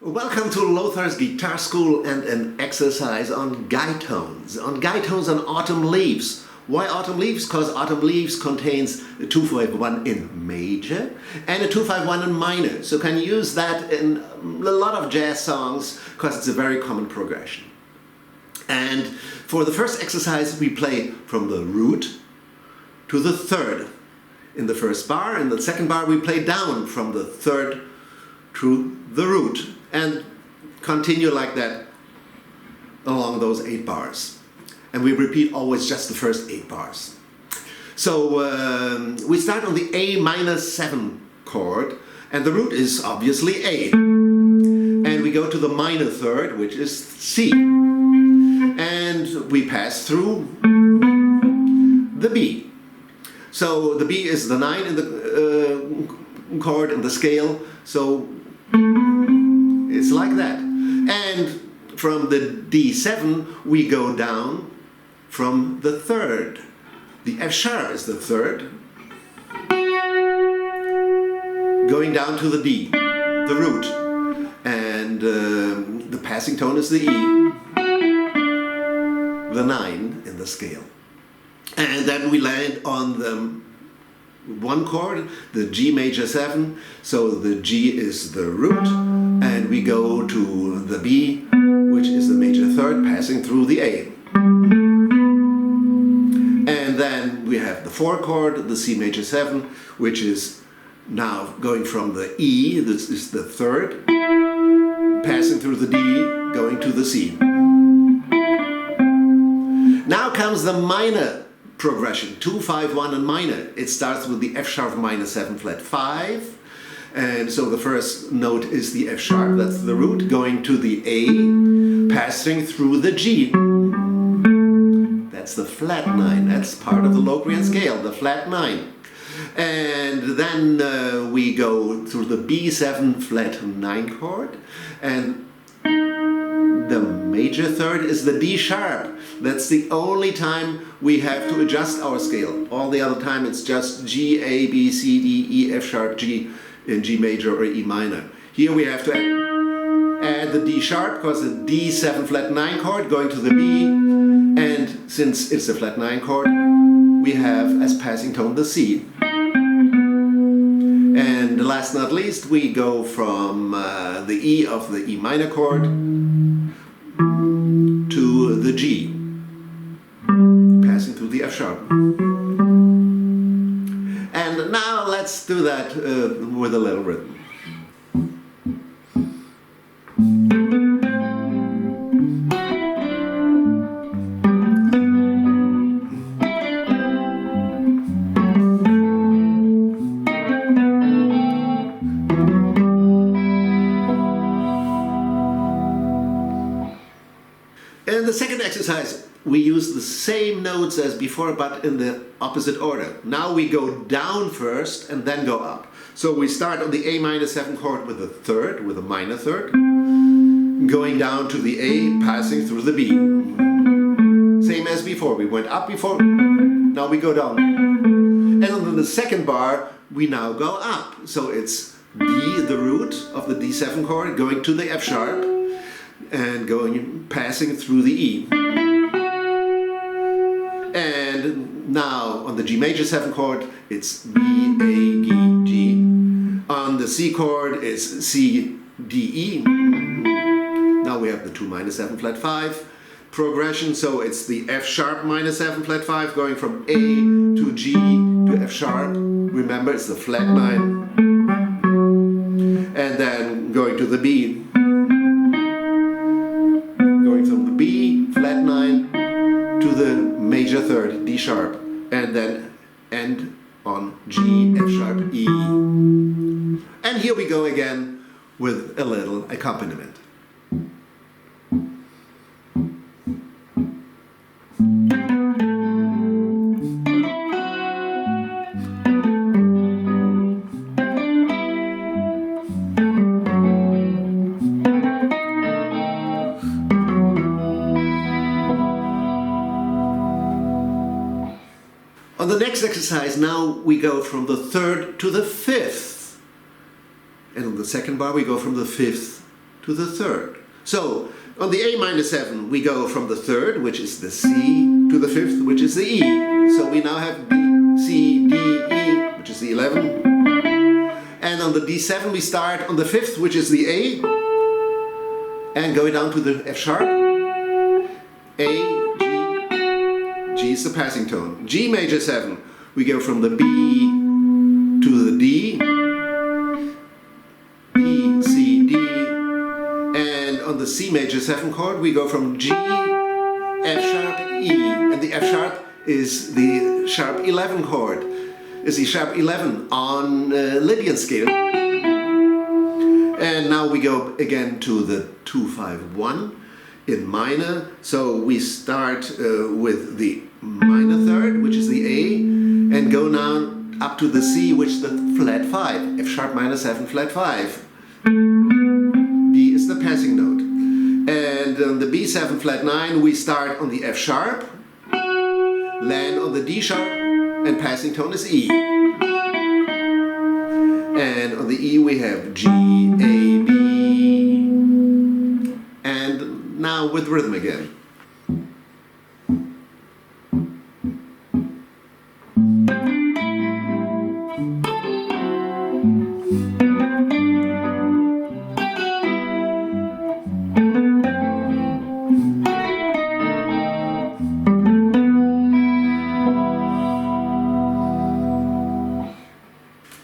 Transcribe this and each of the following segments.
Welcome to Lothar's Guitar School and an exercise on Guidetones. On Guidetones on Autumn Leaves. Why Autumn Leaves? Because Autumn Leaves contains a 2-5-1 in major and a 2-5-1 in minor. So can use that in a lot of jazz songs because it's a very common progression. And for the first exercise we play from the root to the third. In the first bar, in the second bar we play down from the third to the root. And continue like that along those 8 bars. And we repeat always just the first 8 bars. So we start on the A minor 7 chord, and the root is obviously A. And we go to the minor third, which is C. And we pass through the B. So the B is the 9 in the chord in the scale. So it's like that. And from the D7 we go down from the third. The F sharp is the third. Going down to the D, the root. And the passing tone is the E. The 9 in the scale. And then we land on the one chord, the G major 7, so the G is the root, and we go to the B, which is the major third, passing through the A. And then we have the 4 chord, the C major 7, which is now going from the E, this is the third, passing through the D, going to the C. Now comes the minor progression, 2-5-1 in minor. It starts with the F sharp minor 7 flat 5, and so the first note is the F sharp, that's the root, going to the A, passing through the G. That's the flat 9, that's part of the Lotharian scale, the flat 9. And then we go through the B7 flat 9 chord, and the major third is the D sharp. That's the only time we have to adjust our scale. All the other time it's just G, A, B, C, D, E, F sharp, G in G major or E minor. Here we have to add the D sharp because the D7 flat 9 chord going to the B, and since it's a flat 9 chord we have as passing tone the C. And last not least we go from the E of the E minor chord to the G, passing through the F sharp. And now let's do that with a little rhythm. In the second exercise, we use the same notes as before, but in the opposite order. Now we go down first and then go up. So we start on the A minor 7 chord with a third, with a minor third, going down to the A, passing through the B. Same as before. We went up before, now we go down. And on the second bar, we now go up. So it's D, the root of the D7 chord, going to the F sharp, and passing through the E. And now on the G major 7 chord it's B, A, G, G. On the C chord it's C, D, E. Now we have the 2 minor 7 flat 5 progression, so it's the F sharp minor 7 flat 5 going from A to G to F sharp. Remember it's the flat 9. And then going to the B. Flat 9 to the major third, D sharp, and then end on G, F sharp, E. And here we go again with a little accompaniment. On the next exercise, now we go from the 3rd to the 5th. And on the second bar we go from the 5th to the third. So on the A minor 7 we go from the third, which is the C, to the fifth, which is the E. So we now have B, C, D, E, which is the 11. And on the D7 we start on the fifth, which is the A, and go down to the F sharp. A, G is the passing tone. G major 7, we go from the B to the D, B, C, D, and on the C major 7 chord we go from G, F sharp, E, and the F sharp is the sharp 11 chord, is the sharp 11 on Lydian scale. And now we go again to the 2-5-1 in minor. So we start with the minor third, which is the A, and go now up to the C, which is the flat 5, F sharp minor 7 flat 5. D is the passing note. And on the B7 flat 9 we start on the F sharp, land on the D sharp, and passing tone is E. And on the E we have G, A, B, and now with rhythm again.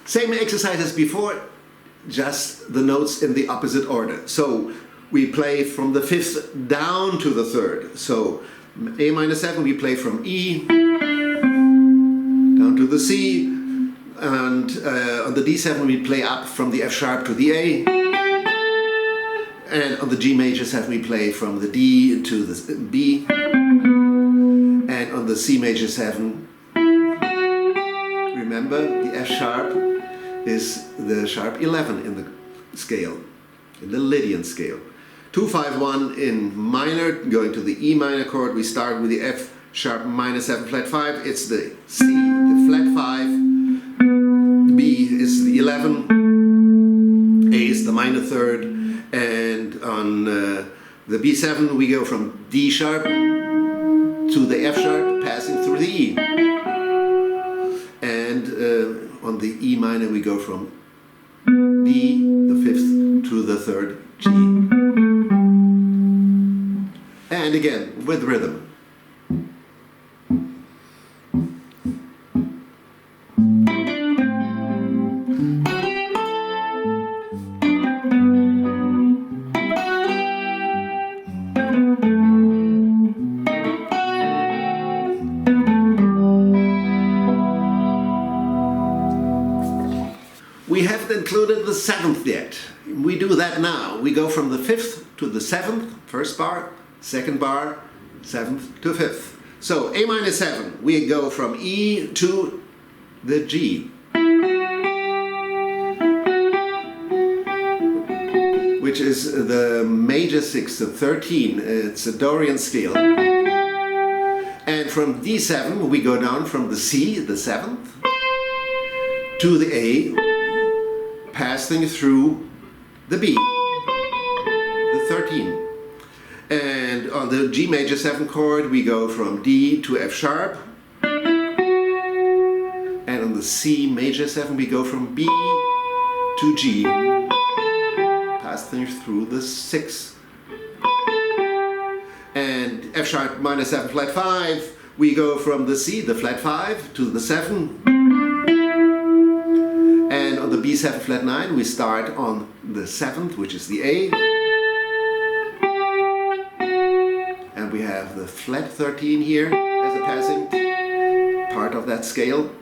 Same exercise as before, just the notes in the opposite order. So we play from the fifth down to the third. So A minor 7 we play from E down to the C, and on the D7 we play up from the F sharp to the A, and on the G major 7 we play from the D to the B, and on the C major 7, remember the F sharp is the sharp 11 in the scale, in the Lydian scale. 2-5-1 in minor, going to the E minor chord, we start with the F sharp minor 7 flat 5, it's the C, the flat 5, B is the 11, A is the minor third, and on the B7 we go from D sharp to the F sharp, passing through the E. And on the E minor we go from B, the fifth, to the third, G. And again, with rhythm. We haven't included the seventh yet. We do that now. We go from the fifth to the seventh, first bar, second bar, seventh to fifth. So A minor 7, we go from E to the G, which is the major 6, the 13. It's a Dorian scale. And from D7 we go down from the C, the 7th, to the A, passing through the B, the 13. And on the G major 7 chord we go from D to F sharp, and on the C major 7 we go from B to G, passing through the 6. And F sharp minor 7 flat 5, we go from the C, the flat 5, to the 7. And on the B7 flat 9 we start on the 7th, which is the A. And we have the flat 13 here as a passing part of that scale.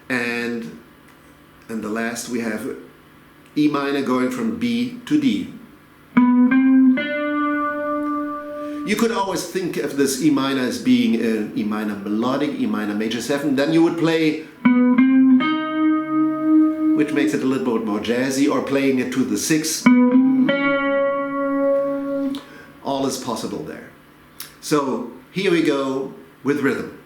And the last we have E minor going from B to D. You could always think of this E minor as being an E minor melodic, E minor major 7. Then you would play, which makes it a little bit more jazzy, or playing it to the 6. All is possible there. So here we go with rhythm.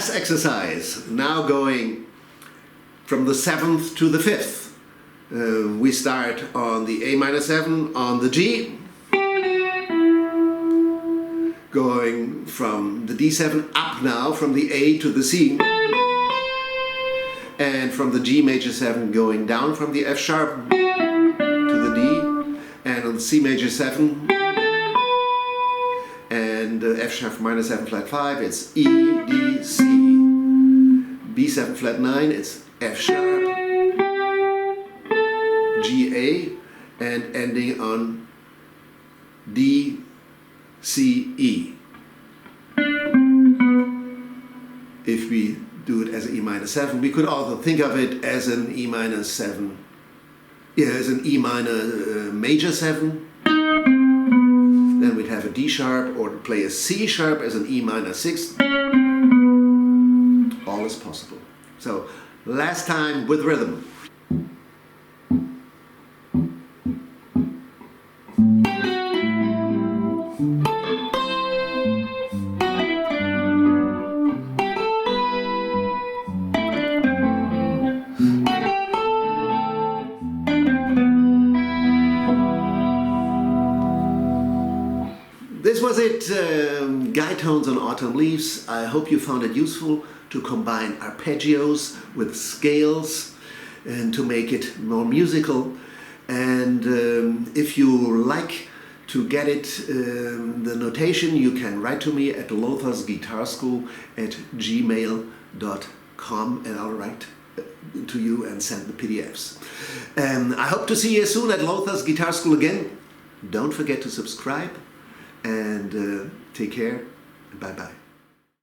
last exercise, now going from the 7th to the 5th. We start on the A minor 7 on the G, going from the D7 up now, from the A to the C, and from the G major 7 going down from the F sharp to the D, and on the C major 7 and F sharp minor 7 flat 5, it's E, D, C. B7 flat 9, it's F sharp, G, A, and ending on D, C, E. If we do it as an E minor 7, we could also think of it as an E minor 7, as an E minor major 7. Then we'd have a D sharp, or play a C sharp as an E minor 6. All is possible. So, last time with rhythm. This was it, Guidetones on Autumn Leaves. I hope you found it useful to combine arpeggios with scales and to make it more musical. And if you like to get it, the notation, you can write to me at lotharsguitarschool@gmail.com, and I'll write to you and send the PDFs. I hope to see you soon at Lothar's Guitar School again. Don't forget to subscribe. And take care, and bye-bye.